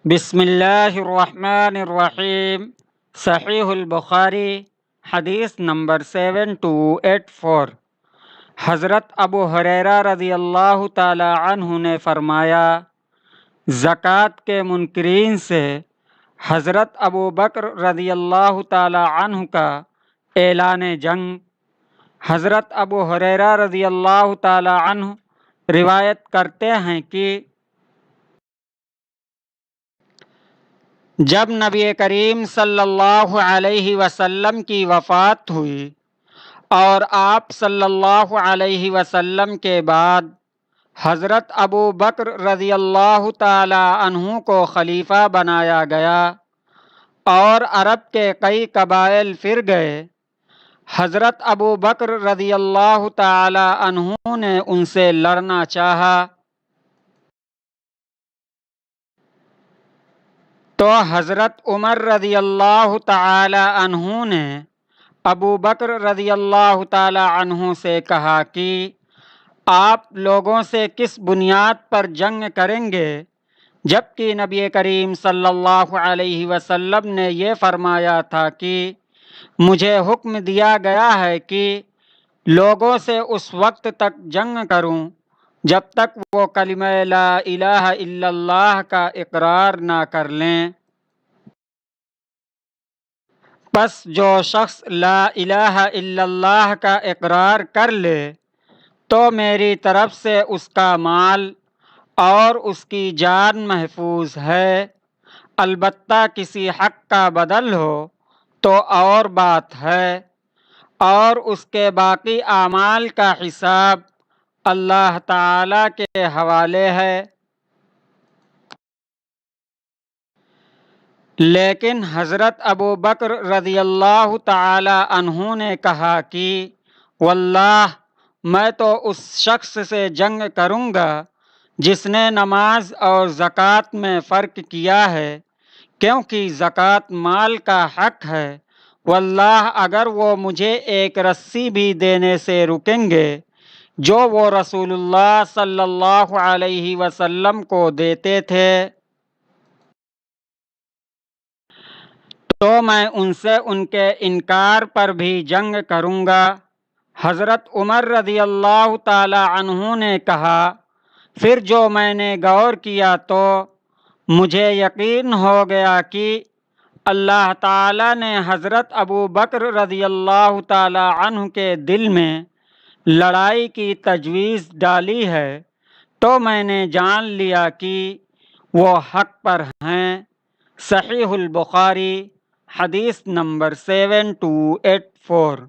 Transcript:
بسم اللہ الرحمن الرحیم۔ صحیح البخاری حدیث نمبر 7284۔ حضرت ابو ہریرہ رضی اللہ تعالی عنہ نے فرمایا، زکوٰۃ کے منکرین سے حضرت ابو بکر رضی اللہ تعالی عنہ کا اعلان جنگ۔ حضرت ابو ہریرہ رضی اللہ تعالی عنہ روایت کرتے ہیں کہ جب نبی کریم صلی اللہ علیہ وسلم کی وفات ہوئی اور آپ صلی اللہ علیہ وسلم کے بعد حضرت ابو بکر رضی اللہ تعالی عنہ کو خلیفہ بنایا گیا اور عرب کے کئی قبائل پھر گئے، حضرت ابو بکر رضی اللہ تعالی عنہ نے ان سے لڑنا چاہا تو حضرت عمر رضی اللہ تعالی عنہ نے ابو بکر رضی اللہ تعالی عنہ سے کہا کہ آپ لوگوں سے کس بنیاد پر جنگ کریں گے، جبکہ نبی کریم صلی اللہ علیہ وسلم نے یہ فرمایا تھا کہ مجھے حکم دیا گیا ہے کہ لوگوں سے اس وقت تک جنگ کروں جب تک وہ کلمہ لا الہ الا اللہ کا اقرار نہ کر لیں۔ پس جو شخص لا الہ الا اللہ کا اقرار کر لے تو میری طرف سے اس کا مال اور اس کی جان محفوظ ہے، البتہ کسی حق کا بدل ہو تو اور بات ہے، اور اس کے باقی اعمال کا حساب اللہ تعالی کے حوالے ہے۔ لیکن حضرت ابو بکر رضی اللہ تعالی عنہ نے کہا کہ واللہ میں تو اس شخص سے جنگ کروں گا جس نے نماز اور زکوٰۃ میں فرق کیا ہے، کیونکہ زکوٰۃ مال کا حق ہے، واللہ اگر وہ مجھے ایک رسی بھی دینے سے رکیں گے جو وہ رسول اللہ صلی اللہ علیہ وسلم کو دیتے تھے تو میں ان سے ان کے انکار پر بھی جنگ کروں گا۔ حضرت عمر رضی اللہ تعالی عنہ نے کہا، پھر جو میں نے غور کیا تو مجھے یقین ہو گیا کہ اللہ تعالی نے حضرت ابو بکر رضی اللہ تعالی عنہ کے دل میں لڑائی کی تجویز ڈالی ہے، تو میں نے جان لیا کہ وہ حق پر ہیں۔ صحیح البخاری حدیث نمبر 7284۔